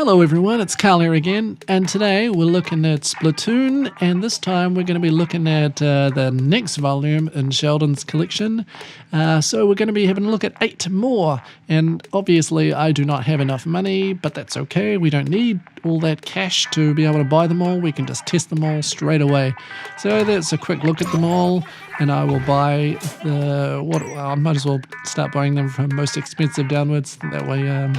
Hello everyone, it's Carl here again, and today we're looking at Splatoon, and this time we're going to be looking at the next volume in Sheldon's collection. So we're going to be having a look at 8 more, and obviously I do not have enough money, but that's okay. We don't need all that cash to be able to buy them all. We can just test them all straight away. So that's a quick look at them all, and I will buy I might as well start buying them from most expensive downwards. That way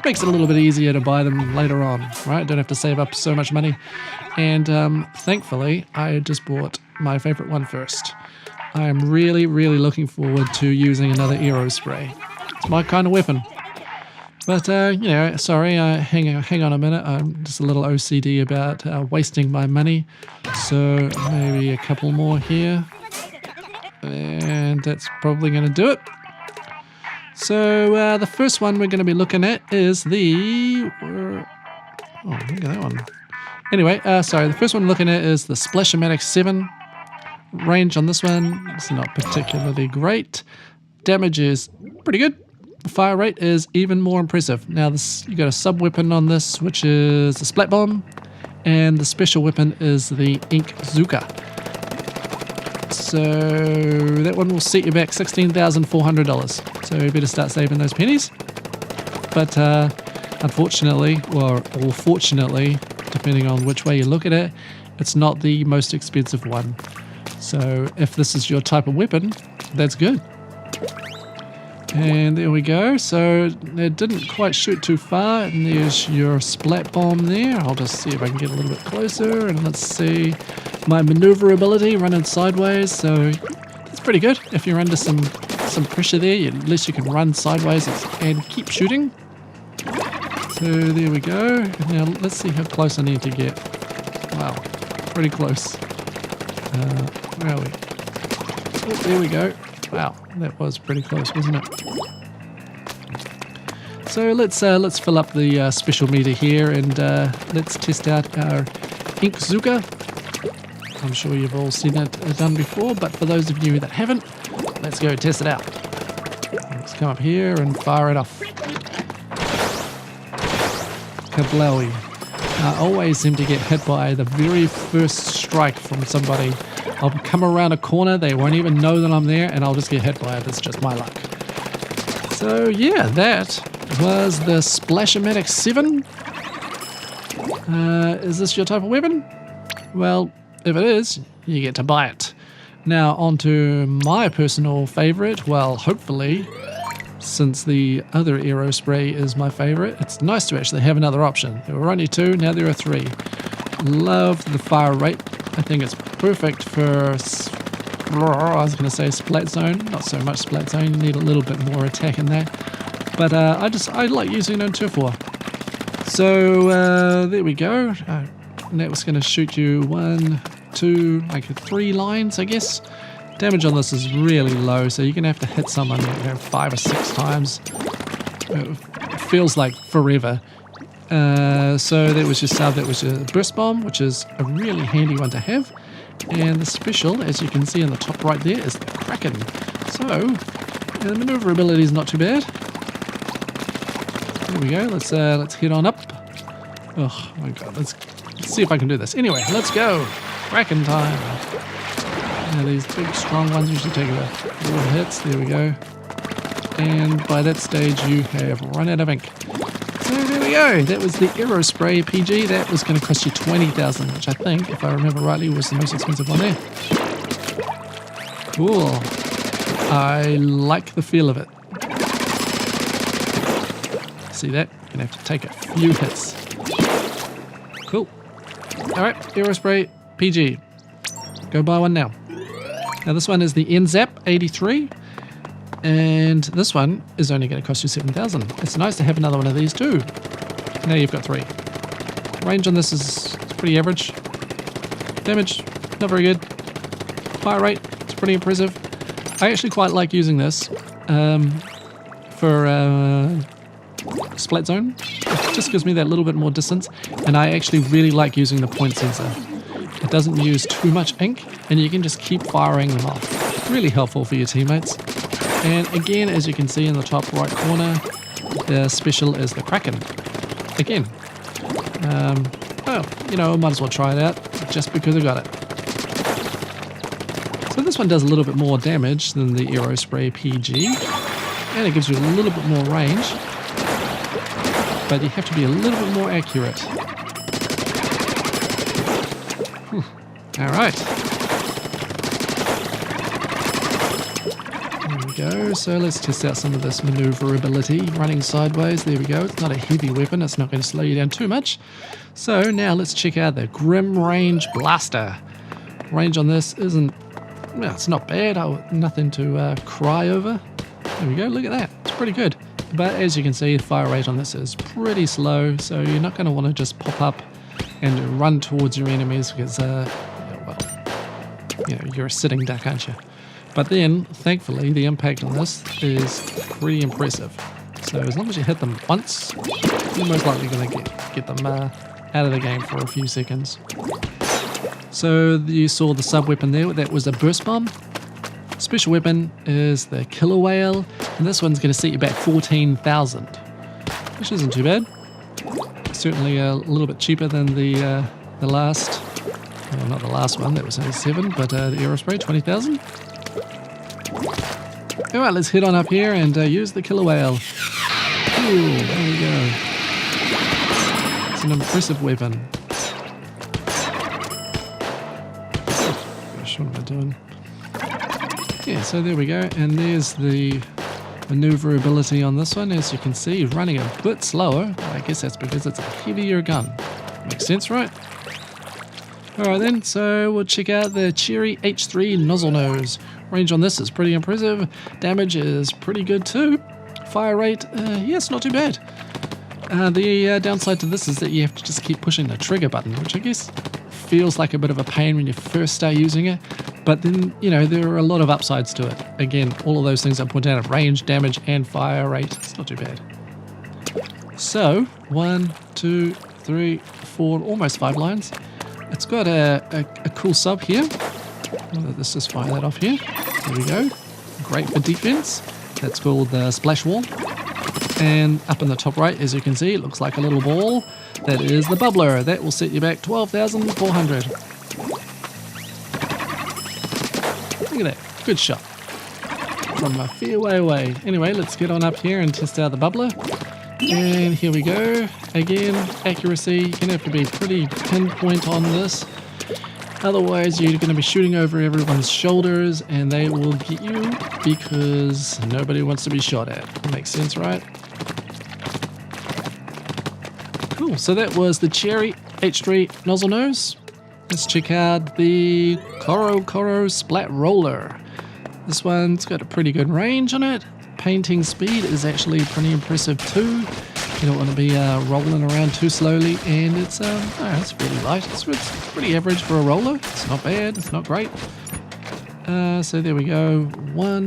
makes it a little bit easier to buy them later on, right? Don't have to save up so much money. And thankfully, I just bought my favorite one first. I am really, really looking forward to using another Aerospray. It's my kind of weapon. But, sorry, hang on a minute. I'm just a little OCD about wasting my money. So maybe a couple more here. And that's probably going to do it. So the first one we're going to be looking at is the... oh, look at that one. Anyway, the first one we're looking at is the Sploosh-o-matic 7. Range on this one is not particularly great. Damage is pretty good. The fire rate is even more impressive. Now you got a sub-weapon on this, which is the Splat Bomb, and the special weapon is the N-ZAP. So that one will set you back $16,400. So you better start saving those pennies. But unfortunately, or fortunately, depending on which way you look at it, it's not the most expensive one. So if this is your type of weapon, that's good. And there we go. So it didn't quite shoot too far. And there's your Splat Bomb there. I'll just see if I can get a little bit closer. And let's see my maneuverability running sideways. So that's pretty good. If you're under some pressure there, at least you can run sideways and keep shooting. So there we go. Now let's see how close I need to get. Wow, pretty close. Where are we? Oh, there we go. Wow, that was pretty close, wasn't it? So let's fill up the special meter here, and let's test out our N-ZAP. I'm sure you've all seen it done before, but for those of you that haven't, let's go test it out. Let's come up here and fire it off. Kablowy. I always seem to get hit by the very first strike from somebody. I'll come around a corner, they won't even know that I'm there, and I'll just get hit by it. That's just my luck. So yeah, that was the Sploosh-o-matic 7. Is this your type of weapon? Well, if it is, you get to buy it. Now on to my personal favorite. Well, hopefully, since the other Aerospray is my favorite, it's nice to actually have another option. There were only 2, now there are 3. Love the fire rate. I think it's perfect for, I was going to say Splat Zone. Not so much Splat Zone, you need a little bit more attack in that. But I like using it on Turf War. So there we go. And that was going to shoot you 1, 2, like 3 lines, I guess. Damage on this is really low, so you're going to have to hit someone 5 or 6 times. It feels like forever. So that was your burst bomb, which is a really handy one to have. And the special, as you can see in the top right there, is the Kraken. So the maneuverability is not too bad. There we go. Let's head on up. Oh my god, let's see if I can do this. Anyway, let's go. Kraken time. Now these big strong ones usually take about 4 hits. There we go. And by that stage you have run out of ink. So there we go. That was the Aerospray PG. That was going to cost you $20,000, which I think, if I remember rightly, was the most expensive one there. Cool. I like the feel of it. See that? You're going to have to take a few hits. Cool. Alright, Aerospray PG. Go buy one now. Now this one is the N-ZAP 83. And this one is only going to cost you $7,000. It's nice to have another one of these too. Now you've got 3. Range on this is pretty average. Damage, not very good. Fire rate, it's pretty impressive. I actually quite like using this for Splat Zone. It just gives me that little bit more distance. And I actually really like using the point sensor. It doesn't use too much ink, and you can just keep firing them off. Really helpful for your teammates. And again, as you can see in the top right corner, the special is the Kraken. Again, Well, you know, I might as well try it out just because I got it. So this one does a little bit more damage than the Aerospray PG, and it gives you a little bit more range, but you have to be a little bit more accurate. Alright. There we go. So let's test out some of this maneuverability. Running sideways, there we go. It's not a heavy weapon, it's not going to slow you down too much. So now let's check out the Grim Range Blaster. Range on this isn't, well, it's not bad. Nothing to cry over. There we go, look at that. It's pretty good. But as you can see, the fire rate on this is pretty slow, so you're not going to want to just pop up and run towards your enemies because, well, you know, you're a sitting duck, aren't you? But then, thankfully, the impact on this is pretty impressive. So as long as you hit them once, you're most likely going to get them out of the game for a few seconds. So you saw the sub-weapon there, that was a burst bomb. Special weapon is the Killer Whale, and this one's going to set you back 14,000, which isn't too bad. Certainly a little bit cheaper than the last, well, not the last one, that was only 7, but the Aerospray, 20,000. Alright, let's head on up here and use the Killer Whale. Ooh, there we go. It's an impressive weapon. Gosh, what am I doing? Yeah, so there we go, and there's the maneuverability on this one. As you can see, running a bit slower. I guess that's because it's a heavier gun. Makes sense, right? Alright then, so we'll check out the Cherry H-3 Nozzlenose. Range on this is pretty impressive. Damage is pretty good too. Fire rate, yeah, it's not too bad. The downside to this is that you have to just keep pushing the trigger button, which I guess feels like a bit of a pain when you first start using it. But then, you know, there are a lot of upsides to it. Again, all of those things I pointed out, range, damage, and fire rate. It's not too bad. So, 1, 2, 3, 4, almost 5 lines. It's got a cool sub here. Let's just fire that off here. There we go. Great for defense. That's called the Splash Wall. And up in the top right, as you can see, it looks like a little ball. That is the Bubbler. That will set you back 12,400. Look at that. Good shot. From a fair way away. Anyway, let's get on up here and test out the Bubbler. And here we go. Again, accuracy. You're going to have to be pretty pinpoint on this. Otherwise, you're going to be shooting over everyone's shoulders and they will get you because nobody wants to be shot at. Makes sense, right? Cool. So that was the Cherry H-3 Nozzlenose. Let's check out the CoroCoro Splat Roller. This one's got a pretty good range on it. Painting speed is actually pretty impressive too. You don't want to be rolling around too slowly, and it's really light. It's pretty average for a roller. It's not bad. It's not great. So there we go. 1,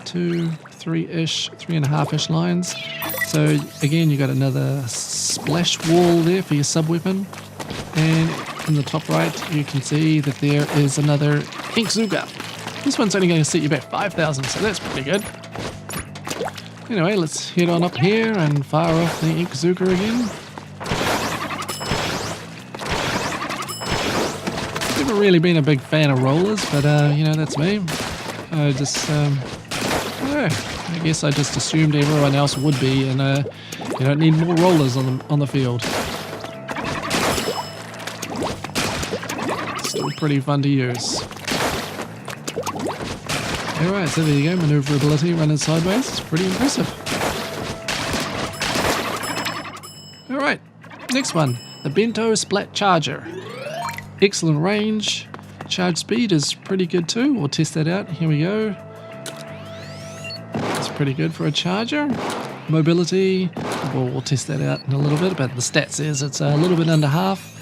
2, 3-ish, 3.5-ish lines. So again, you got another splash wall there for your sub weapon, and in the top right, you can see that there is another ink zuga. This one's only going to set you back 5,000, so that's pretty good. Anyway, let's head on up here and fire off the ink zuga again. Never really been a big fan of rollers, but you know, that's me. I just, I guess I just assumed everyone else would be, and you don't need more rollers on the field. Still pretty fun to use. Alright, so there you go, maneuverability, running sideways, it's pretty impressive. Alright, next one, the Bento Splat Charger. Excellent range, charge speed is pretty good too, we'll test that out, here we go. It's pretty good for a charger. Mobility, we'll test that out in a little bit, but the stat says it's a little bit under half.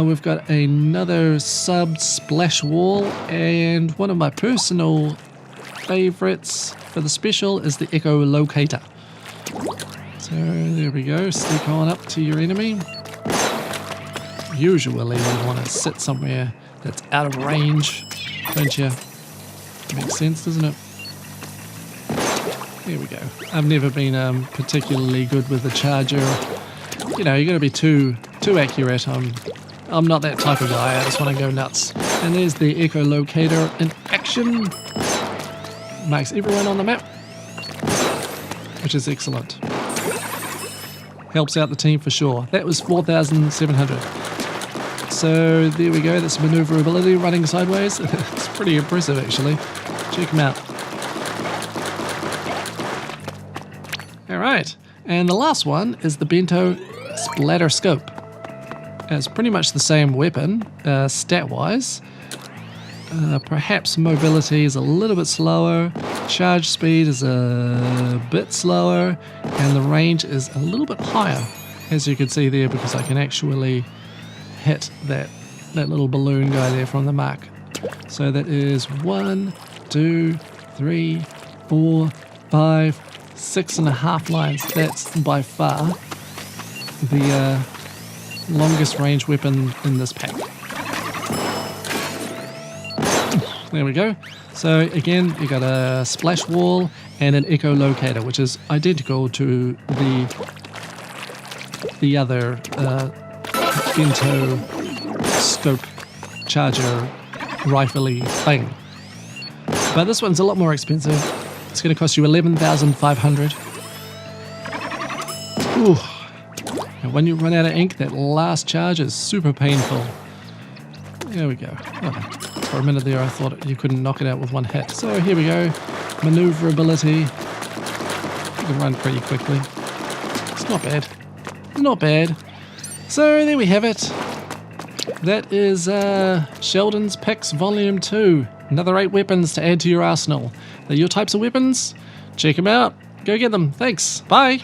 We've got another sub splash wall, and one of my personal favorites for the special is the Echo Locator. So there we go, sneak on up to your enemy. Usually you want to sit somewhere that's out of range, don't you? Makes sense, doesn't it? There we go. I've never been particularly good with the charger. You know, you got to be too too accurate. I'm not that type of guy. I just want to go nuts. And there's the echolocator in action. Marks everyone on the map, which is excellent. Helps out the team for sure. That was 4,700. So there we go. That's maneuverability running sideways. It's pretty impressive actually. Check them out. Alright, and the last one is the Bento Splatterscope. It's pretty much the same weapon, stat-wise. Perhaps mobility is a little bit slower, charge speed is a bit slower, and the range is a little bit higher, as you can see there, because I can actually hit that little balloon guy there from the mark. So that is 1, 2, 3, 4, 5, 6.5 lines. That's by far the longest range weapon in this pack. There we go. So again, you got a splash wall and an echolocator, which is identical to the other Bento Splat Charger rifle-y thing. But this one's a lot more expensive. It's going to cost you 11,500. Ooh. And when you run out of ink, that last charge is super painful. There we go. Okay. For a minute there, I thought you couldn't knock it out with one hit. So here we go. Maneuverability. You can run pretty quickly. It's not bad. Not bad. So there we have it. That is Sheldon's Picks Volume 2. Another 8 weapons to add to your arsenal. They're your types of weapons. Check them out. Go get them. Thanks. Bye.